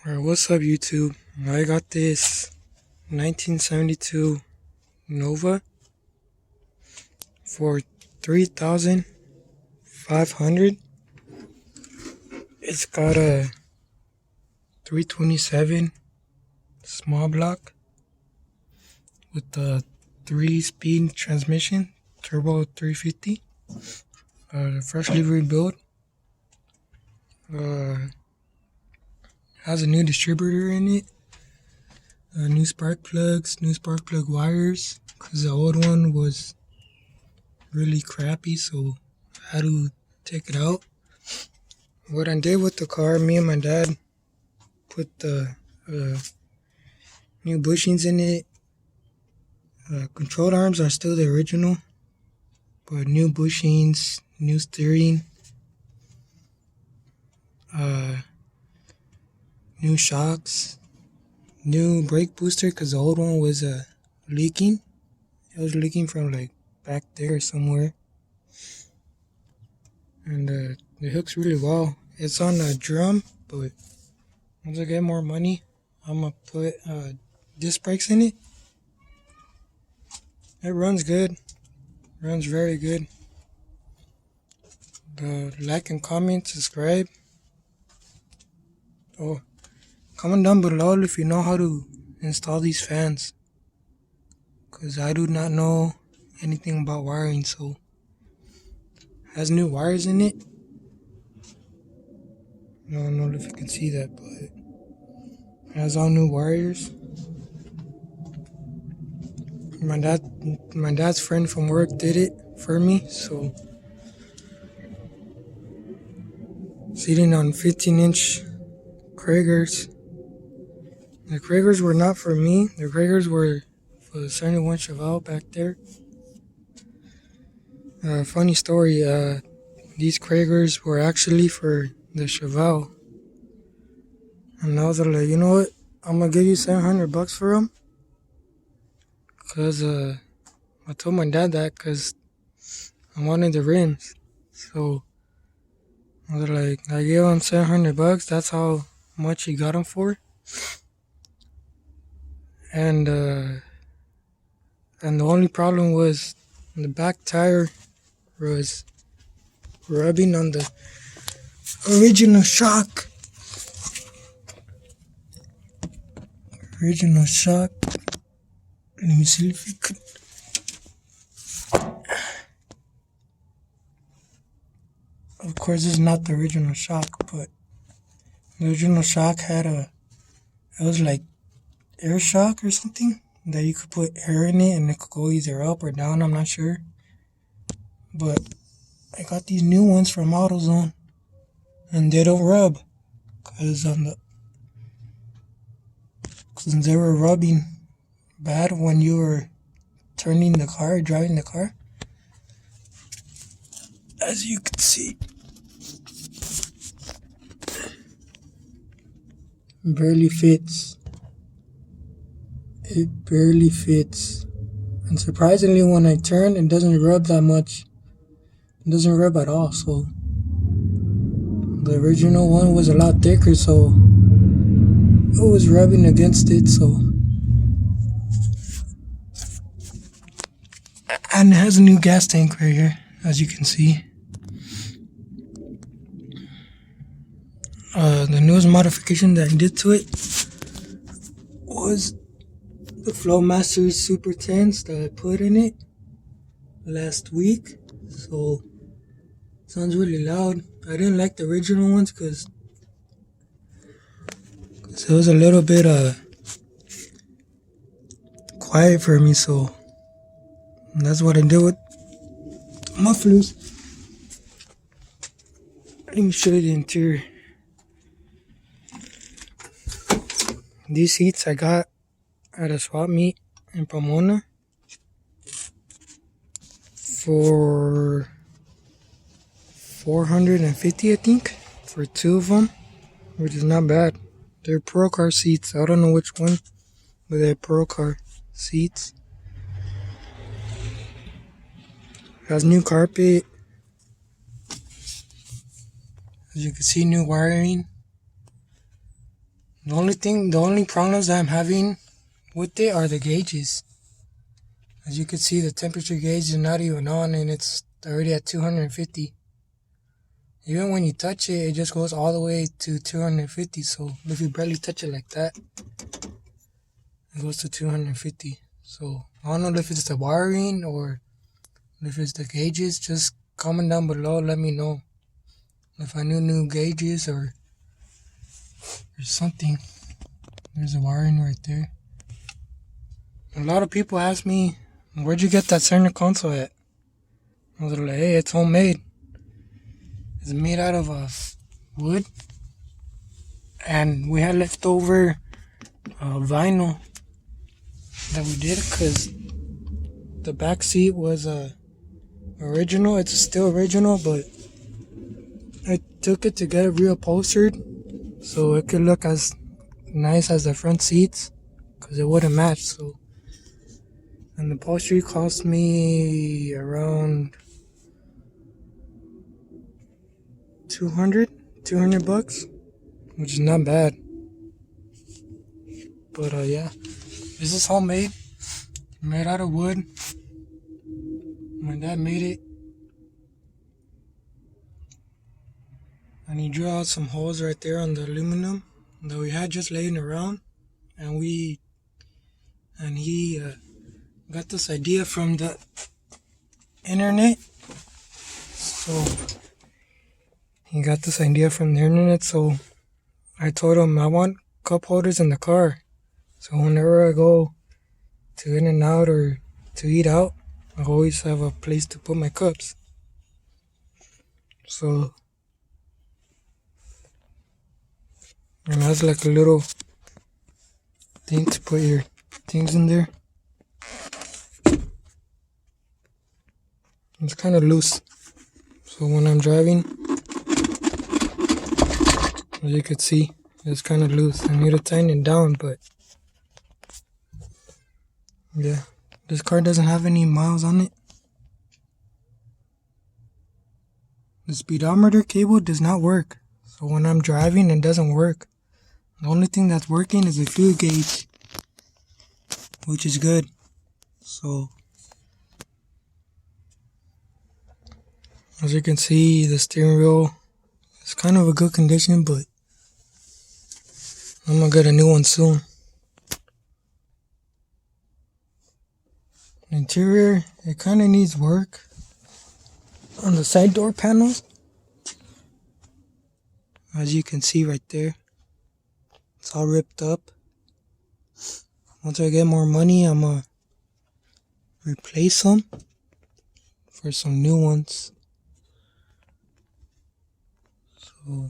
Alright, what's up YouTube? I got this 1972 Nova for 3,500. It's got a 327 small block with a 3-speed transmission, turbo 350, freshly rebuilt. Has a new distributor in it, new spark plugs, new spark plug wires, because the old one was really crappy, so I had to take it out. What I did with the car, me and my dad put the new bushings in it. Control arms are still the original, but new bushings, new steering, new shocks, new brake booster, because the old one was leaking. It was leaking from like back there somewhere, and it hooks really well. It's on a drum, but once I get more money, I'm gonna put disc brakes in it. It runs good, runs very good. Like and comment, subscribe. Oh, comment down below if you know how to install these fans, because I do not know anything about wiring. So it has new wires in it. I don't know if you can see that, but it has all new wires. My dad's friend from work did it for me, so sitting on 15-inch Kragers. The Kragers were not for me. The Kragers were for the 71 Chevelle back there. Funny story, these Kragers were actually for the Chevelle. And I was like, you know what? I'm gonna give you $700 for them. Cause I told my dad that because I wanted the rims. So I was like, I gave him $700. That's how much he got them for. And the only problem was the back tire was rubbing on the original shock. Let me see if you could. Of course, it's not the original shock, but the original shock had it was like air shock or something, that you could put air in it and it could go either up or down, I'm not sure. But I got these new ones from AutoZone and they don't rub, because they were rubbing bad when you were turning the car, driving the car. As you can see, barely fits. It barely fits. And surprisingly, when I turn, it doesn't rub that much. It doesn't rub at all. So the original one was a lot thicker, so it was rubbing against it. So, and it has a new gas tank right here, as you can see. The newest modification that I did to it was the Flowmaster Super 10s that I put in it last week. So it sounds really loud. I didn't like the original ones because it was a little bit quiet for me. So that's what I did with mufflers. Let me show you the interior. These seats I got at a swap meet in Pomona for $450, I think, for two of them, which is not bad. They're Pro Car seats. I don't know which one, but they're Pro Car seats. Has new carpet. As you can see, new wiring. The only problems that I'm having with it are the gauges. As you can see, the temperature gauge is not even on and it's already at 250. Even when you touch it, it just goes all the way to 250. So if you barely touch it like that, it goes to 250. So I don't know if it's the wiring or if it's the gauges. Just comment down below, let me know if I knew new gauges or something. There's a wiring right there. A lot of people ask me, where'd you get that center console at? I was like, hey, it's homemade. It's made out of wood. And we had leftover vinyl that we did because the back seat was original. It's still original, but I took it to get it reupholstered so it could look as nice as the front seats because it wouldn't match. So, and the upholstery cost me around $200 bucks, which is not bad. But yeah, this is homemade, made out of wood. My dad made it, and he drew out some holes right there on the aluminum that we had just laying around, and he got this idea from the internet. So he got this idea from the internet. So I told him I want cup holders in the car. So whenever I go to In-N-Out or to eat out, I always have a place to put my cups. So, and that's like a little thing to put your things in there. It's kind of loose. So when I'm driving, as you can see, it's kind of loose. I need to tighten it down, but yeah, this car doesn't have any miles on it. The speedometer cable does not work. So when I'm driving, it doesn't work. The only thing that's working is the fuel gauge, which is good. So as you can see, the steering wheel is kind of a good condition, but I'm gonna get a new one soon. The interior, it kind of needs work on the side door panels. As you can see right there, it's all ripped up. Once I get more money, I'm gonna replace them for some new ones. So,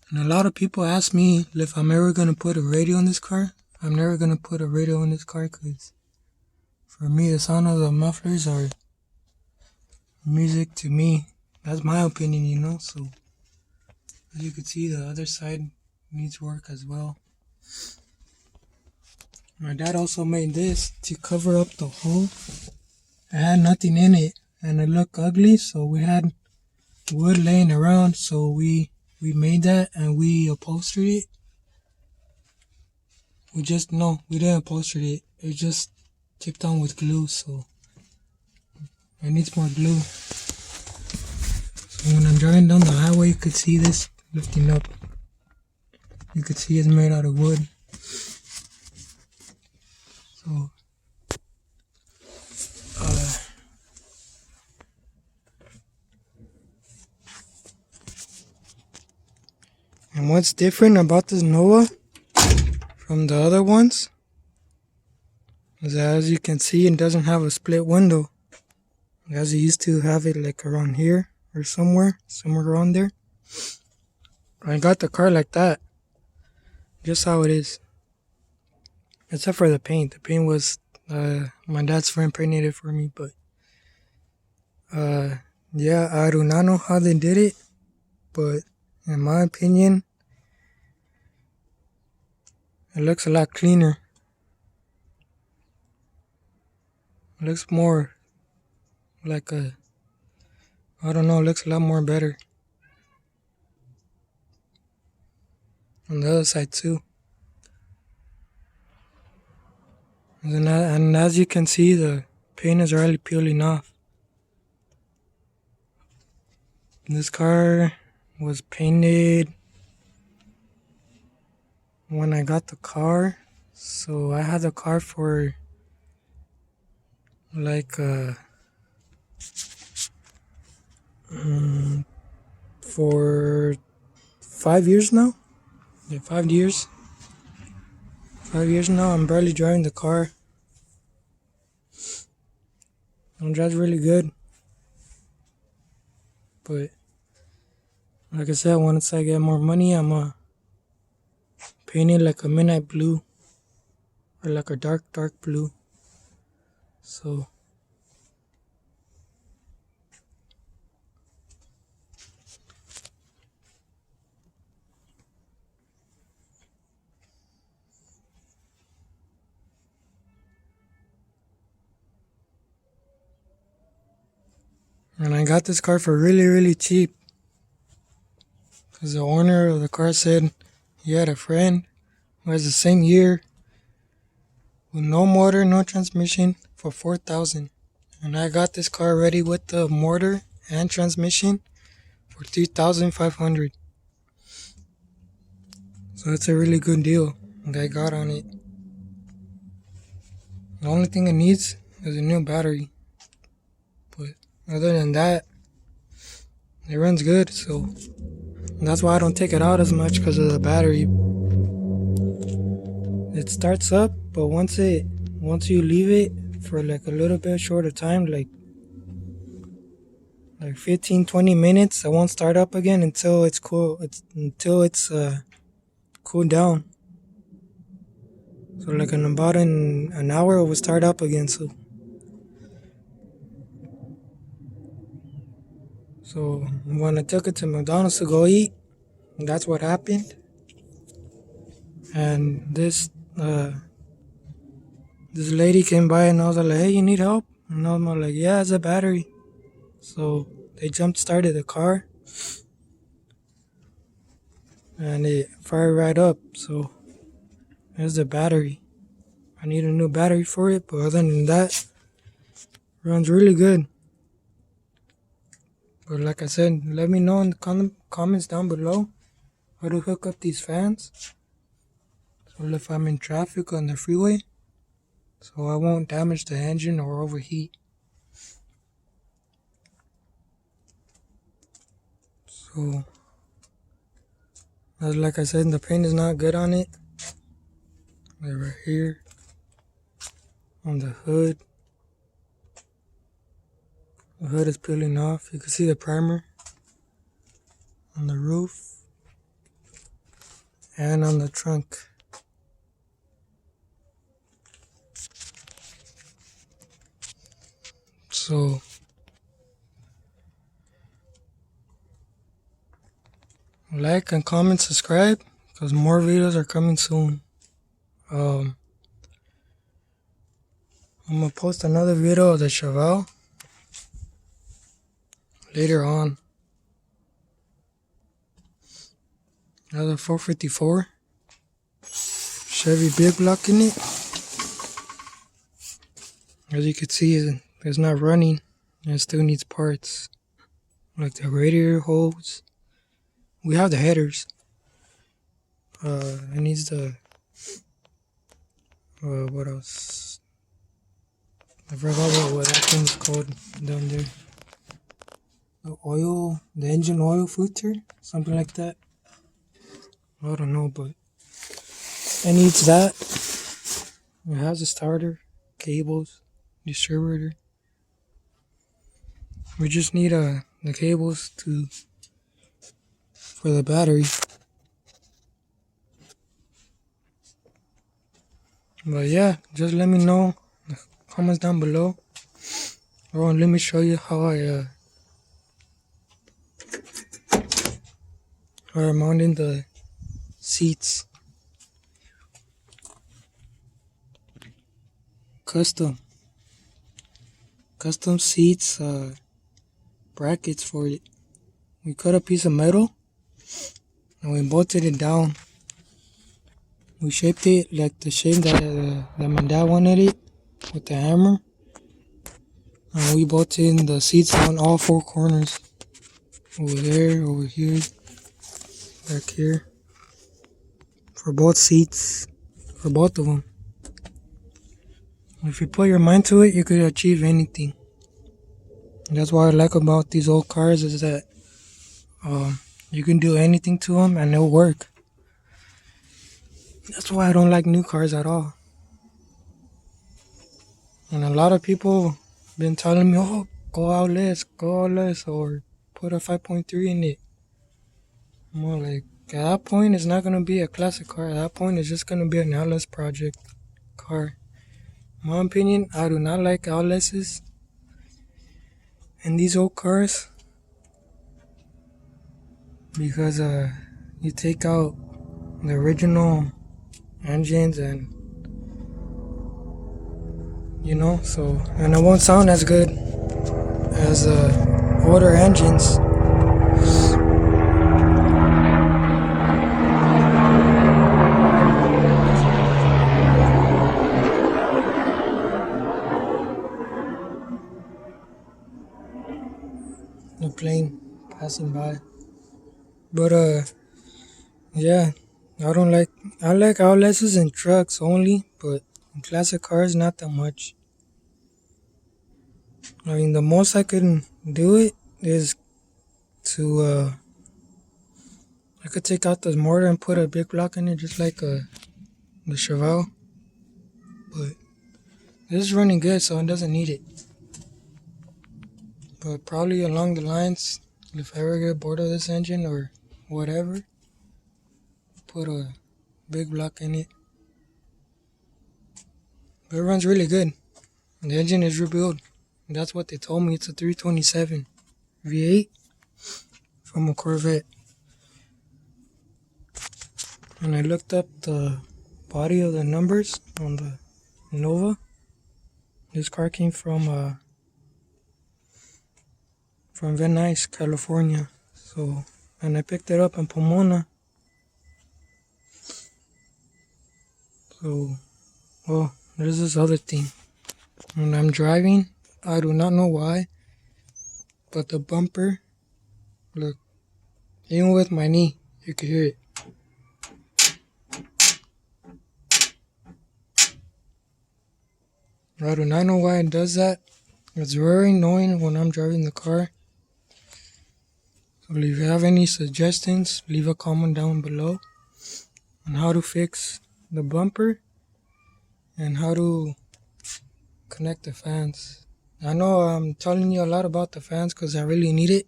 and a lot of people ask me if I'm ever gonna put a radio in this car. I'm never gonna put a radio in this car because for me, the sound of the mufflers are music to me. That's my opinion, you know. So as you can see, the other side needs work as well. My dad also made this to cover up the hole. It had nothing in it and it looked ugly, so we had wood laying around, so we made that and we upholstered it. We didn't upholster it. It just kept on with glue, so it needs more glue. So when I'm driving down the highway, you could see this lifting up. You could see it's made out of wood. So and what's different about this Nova from the other ones is that, as you can see, it doesn't have a split window. As it used to have it like around here or somewhere around there. I got the car like that, just how it is, except for the paint. The paint was my dad's friend painted it for me, but yeah, I do not know how they did it, but in my opinion, it looks a lot cleaner. It looks more like it looks a lot more better. on the other side too. And as you can see, the paint is already peeling off. This car was painted when I got the car. So I had the car for like for 5 years now. Yeah, 5 years. 5 years now. I'm barely driving the car. It drives really good. But like I said, once I get more money, I'm gonna paint it like a midnight blue or like a dark blue. So and I got this car for really cheap. Because the owner of the car said he had a friend who has the same year with no motor, no transmission for $4,000. And I got this car ready with the motor and transmission for $3,500. So it's a really good deal that I got on it. The only thing it needs is a new battery. But other than that, it runs good. So that's why I don't take it out as much, because of the battery. It starts up, but once you leave it for like a little bit shorter time, like 15-20 minutes, it won't start up again until it's cool. Until it's cooled down. So like in about an hour, it will start up again. So when I took it to McDonald's to go eat, that's what happened. And this lady came by and I was like, hey, you need help? And I was like, yeah, it's a battery. So they jump started the car and it fired right up. So there's the battery. I need a new battery for it, but other than that, it runs really good. But like I said, let me know in the comments down below how to hook up these fans. So if I'm in traffic on the freeway, so I won't damage the engine or overheat. So, like I said, the paint is not good on it. Like right here, on the hood. The hood is peeling off. You can see the primer on the roof and on the trunk. So like and comment, subscribe, because more videos are coming soon. I'm gonna post another video of the Chevelle later on. Another 454 Chevy big block in it. As you can see, it's not running. It still needs parts, like the radiator hose. We have the headers. It needs the what else? I forgot what that thing's called down there. The engine oil filter, something like that. I don't know, but it needs that. It has a starter, cables, distributor. We just need the cables for the battery. But yeah, just let me know in the comments down below. Or let me show you how I'm mounting the seats. Custom seats, brackets for it. We cut a piece of metal and we bolted it down We shaped it like the shape that my dad wanted it with the hammer. And we bolted in the seats on all four corners. Over there, over here, back here. For both seats. For both of them. If you put your mind to it, you could achieve anything. And that's what I like about these old cars is that you can do anything to them and they'll work. That's why I don't like new cars at all. And a lot of people been telling me, oh, go out less, or put a 5.3 in it. I'm more like, at that point, it's not going to be a classic car. At that point, it's just going to be an Atlas project car. In my opinion, I do not like Atlases. And these old cars, because you take out the original engines and so, and it won't sound as good as older engines. The plane passing by. But yeah, I like Outlases and trucks only, but in classic cars not that much. I mean, the most I can do it is to I could take out the mortar and put a big block in it, just like the Chevelle. But this is running good, so it doesn't need it. But probably along the lines, if I ever get bored of this engine or whatever, put a big block in it. But it runs really good. The engine is rebuilt. That's what they told me. It's a 327 V8 from a Corvette. And I looked up the body of the numbers on the Nova. This car came from Van Nuys, California. So, and I picked it up in Pomona. So, well, there's this other thing. When I'm driving, I do not know why, but the bumper, look, even with my knee, you can hear it. I do not know why it does that. It's very annoying when I'm driving the car. So if you have any suggestions, leave a comment down below on how to fix the bumper and how to connect the fans. I know I'm telling you a lot about the fans because I really need it.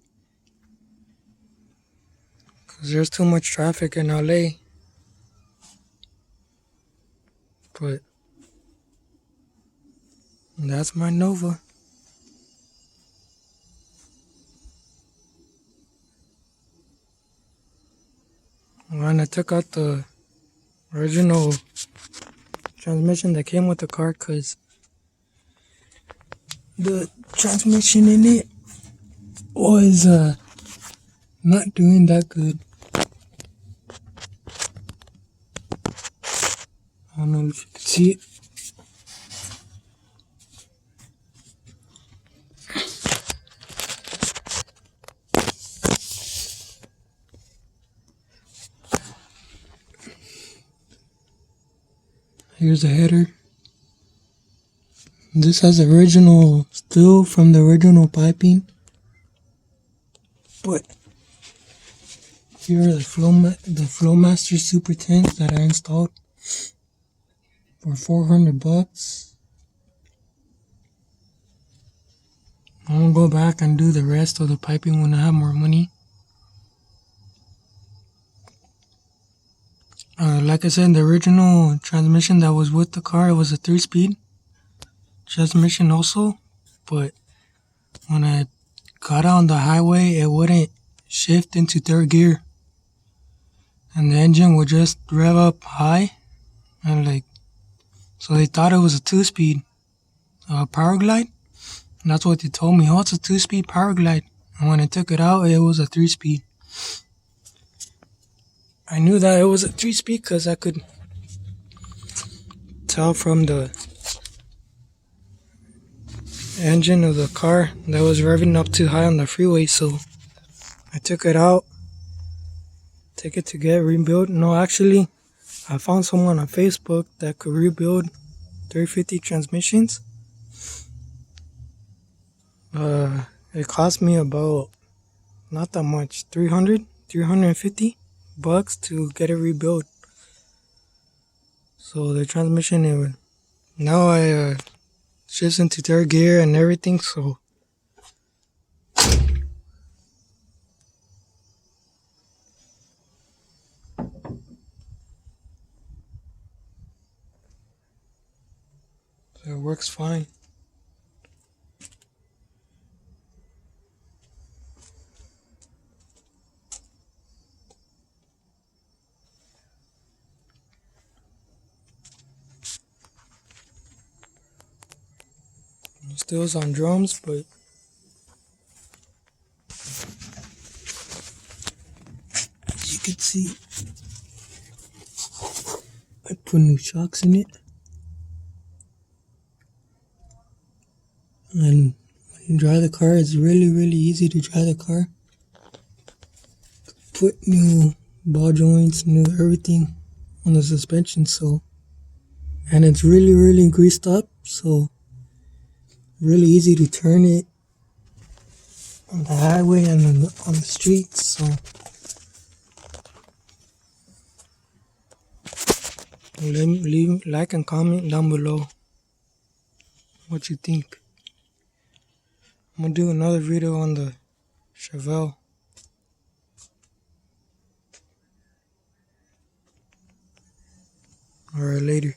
Because there's too much traffic in LA. But that's my Nova. When I took out the original transmission that came with the car, because the transmission in it was not doing that good. I don't know if you can see it. Here's the header. This has original steel from the original piping. But here are the Flowmaster Super Tanks that I installed for $400. I'm gonna go back and do the rest of the piping when I have more money. Like I said, the original transmission that was with the car, it was a 3-speed transmission also, but when I got on the highway, it wouldn't shift into third gear, and the engine would just rev up high, and so they thought it was a 2-speed power glide, and that's what they told me. Oh, it's a 2-speed power glide, and when I took it out, it was a 3-speed. I knew that it was a 3-speed because I could tell from the engine of the car that was revving up too high on the freeway, so I took it out, take it to get rebuilt. No, actually, I found someone on Facebook that could rebuild 350 transmissions. It cost me about, not that much, $350 to get it rebuilt. So the transmission, now I shifts into third gear and everything, so it works fine. Still on drums, but as you can see, I put new shocks in it, and when you drive the car, it's really easy to drive the car. Put new ball joints, new everything on the suspension, so, and it's really greased up, so really easy to turn it on the highway and on the streets. So leave like and comment down below what you think. I'm gonna do another video on the Chevelle. Alright, later.